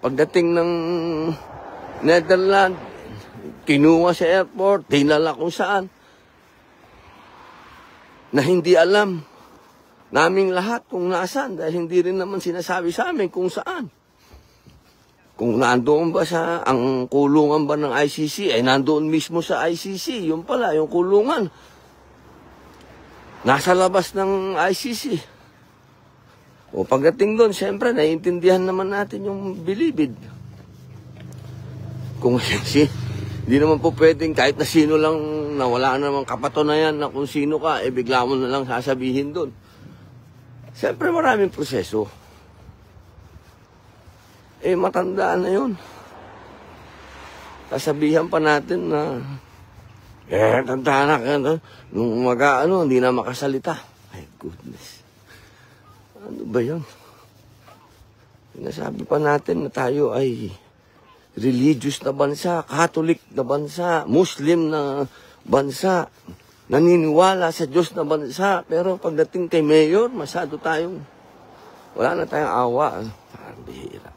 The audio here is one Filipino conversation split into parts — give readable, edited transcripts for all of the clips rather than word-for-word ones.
Pagdating ng Netherlands, kinuha sa airport, dinala kung saan, na hindi alam naming lahat kung nasaan dahil hindi rin naman sinasabi sa amin kung saan. Kung nandoon ba sa ang kulungan ba ng ICC, ay nandoon mismo sa ICC. Yun pala, yung kulungan. Nasa labas ng ICC. O pagdating doon, siyempre, naiintindihan naman natin yung bilibid. Kung hindi naman po pwedeng kahit na sino lang na wala namang kapatunayan na kung sino ka, bigla mo na lang sasabihin doon. Siyempre, maraming proseso. Matanda na yun. Sasabihan pa natin na, tanda na ka, no? Nung hindi na makasalita. My goodness. Ano ba yun? Sinasabi pa natin na tayo ay religious na bansa, Catholic na bansa, Muslim na bansa, naniniwala sa Diyos na bansa, pero pagdating kay Mayor, masyado tayong, wala na tayong awa. Bihira.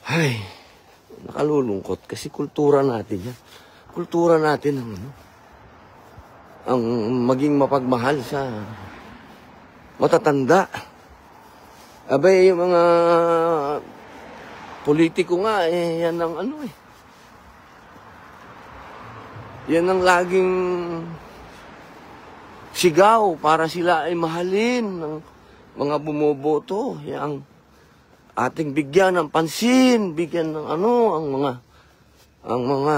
Ay, nakalulungkot kasi kultura natin yan. Kultura natin ang maging mapagmahal sa matatanda. Abay, yung mga politiko nga, yan ang yan ang laging sigaw para sila ay mahalin ng mga bumoboto. Yang ating bigyan ng pansin, bigyan ng ang mga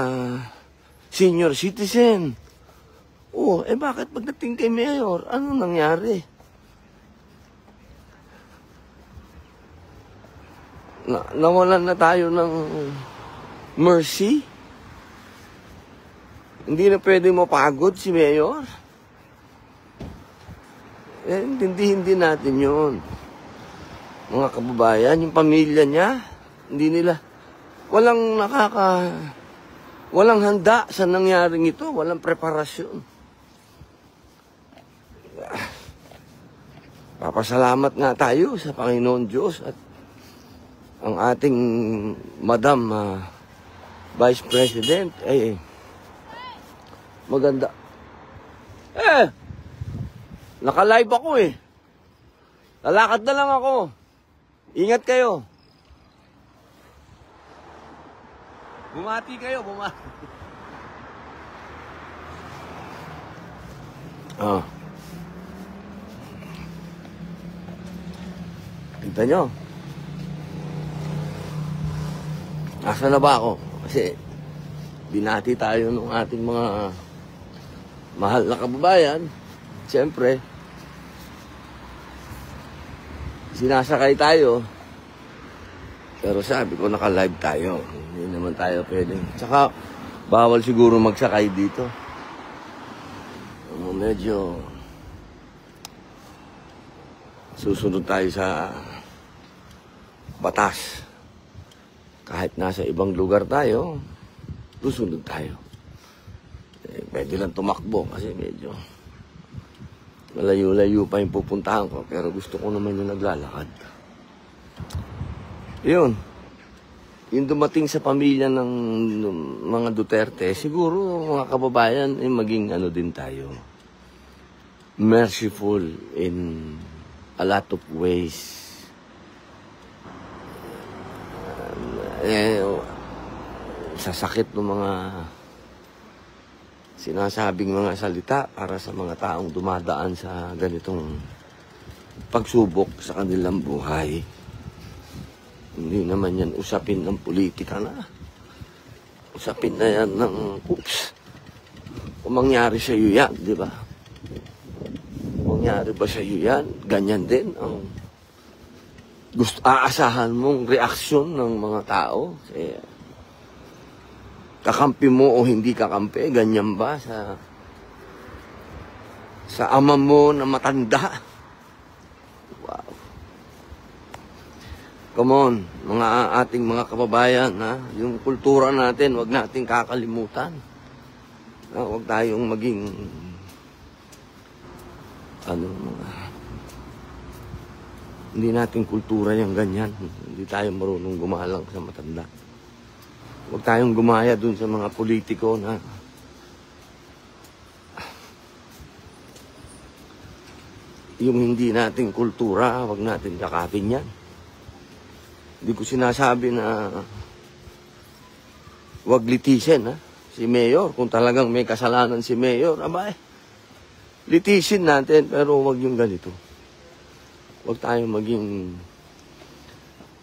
senior citizen. Bakit pagdating kay Mayor, ano nangyari? Nawalan na tayo ng mercy? Hindi na pwede mapagod si Mayor? Hindi natin yun. Mga kababayan, yung pamilya niya, hindi nila, walang handa sa nangyaring ito, walang preparasyon. Papasalamat nga tayo sa Panginoon Diyos at ang ating Madam Vice President ay maganda. Naka-live ako Lalakad na lang ako. Ingat kayo. Bumati kayo, bumati. Kita nyo. Asa na ba ako? Kasi binati tayo ng ating mga mahal na kababayan. Siyempre, sinasakay tayo. Pero sabi ko, naka-live tayo. Hindi naman tayo pwedeng. Tsaka, bawal siguro magsakay dito. Medyo susunod tayo sa batas. Kahit nasa ibang lugar tayo, susunod tayo. Pwede lang tumakbo kasi medyo malayo-layo pa yung pupuntahan ko, pero gusto ko naman yung naglalakad. Yun. Yung dumating sa pamilya ng mga Duterte, siguro mga kababayan, maging din tayo. Merciful in a lot of ways. Sa sakit ng mga sinasabing mga salita para sa mga taong dumadaan sa ganitong pagsubok sa kanilang buhay. Hindi naman yan usapin ng politika na. Usapin na yan ng, kung mangyari sa iyo yan, di ba? Kung mangyari ba sa iyo yan, ganyan din ang aasahan mong reaksyon ng mga tao. Kakampi mo o hindi kakampi, ganyan ba sa ama mo na matanda? Wow. Come on, ating mga kababayan, yung kultura natin, wag nating kakalimutan. Wag tayong maging Hindi natin kultura yung ganyan. Hindi tayo marunong gumalang sa matanda. Huwag tayong gumaya dun sa mga politiko na yung hindi nating kultura, huwag natin yakapin yan. Hindi ko sinasabi na huwag litisin, ha? Si Mayor, kung talagang may kasalanan si Mayor, abay, litisin natin, pero huwag yung ganito. Huwag tayong maging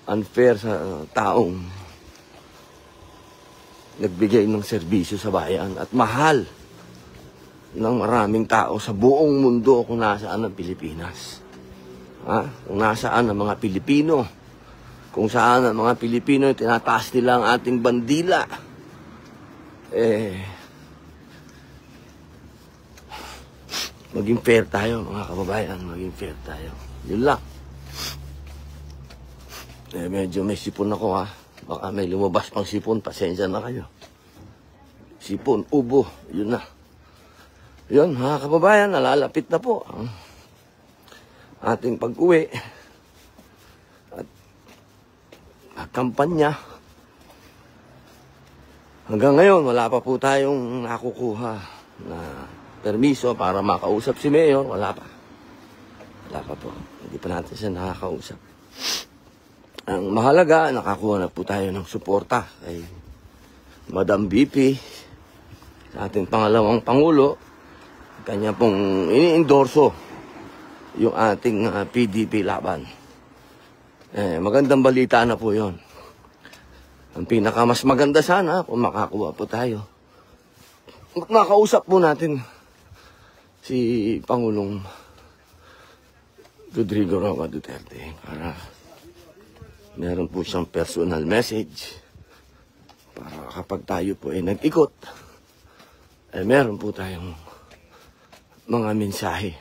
unfair sa taong nagbigay ng serbisyo sa bayan at mahal ng maraming tao sa buong mundo kung nasaan ang Pilipinas. Ha? Kung nasaan ang mga Pilipino, kung saan ang mga Pilipino tinataas nila ang ating bandila, maging fair tayo, mga kababayan, maging fair tayo. Yun lang. Medyo may sipon ako, ha. Baka may lumabas pang sipon, pasensya na kayo. Sipon, ubo, yun na. Yun, mga kababayan, nalalapit na po ang ating pag-uwi at kampanya. Hanggang ngayon, wala pa po tayong nakukuha na permiso para makausap si Mayor. Wala pa. Wala pa po. Hindi pa natin siya nakakausap. Ang mahalaga, nakakuha na po tayo ng suporta kay Madam BP, sa ating pangalawang Pangulo. Kanya pong ini-endorso yung ating PDP laban. Magandang balita na po yon. Ang pinakamas maganda sana kung makakuha po tayo. Makausap po natin si Pangulong Rodrigo Roa Duterte para meron po siyang personal message para kapag tayo po ay nag-ikot, meron po tayong mga mensahe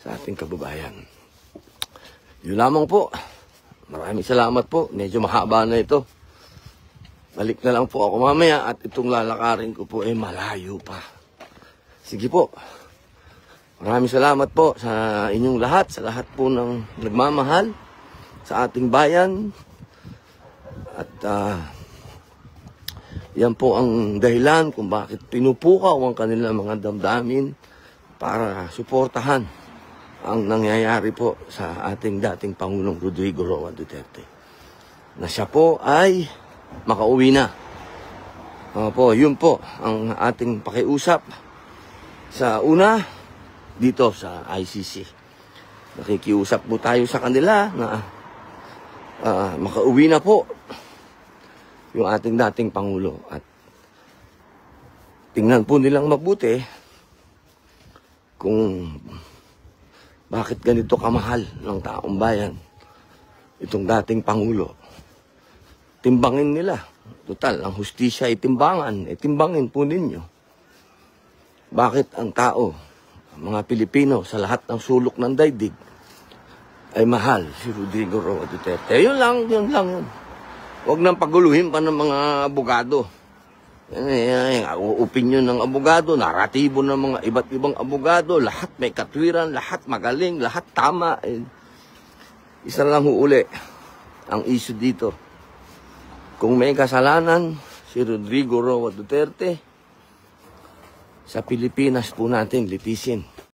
sa ating kababayan. Yun lamang po. Maraming salamat po. Medyo mahaba na ito. Balik na lang po ako mamaya at itong lalakarin ko po ay malayo pa. Sige po. Maraming salamat po sa inyong lahat, sa lahat po ng nagmamahal sa ating bayan. At yan po ang dahilan kung bakit pinupukaw ang kanilang mga damdamin para suportahan ang nangyayari po sa ating dating Pangulong Rodrigo Roa Duterte. Na siya po ay makauwi na. Po, yun po ang ating pakiusap sa una dito sa ICC. Nakikiusap po tayo sa kanila na makauwi na po yung ating dating Pangulo at tingnan po nilang mabuti kung bakit ganito kamahal ng taong bayan itong dating Pangulo. Timbangin nila. Total, ang hustisya ay timbangan. Timbangin po ninyo. Bakit ang tao, ang mga Pilipino sa lahat ng sulok ng daigdig ay mahal si Rodrigo Roa Duterte. Yun lang. Huwag nang paguluhin pa ng mga abogado. Opinion ng abogado, naratibo ng mga iba't ibang abogado, lahat may katwiran, lahat magaling, lahat tama. Isa lang huuli ang issue dito. Kung may kasalanan si Rodrigo Roa Duterte, sa Pilipinas po natin litisin.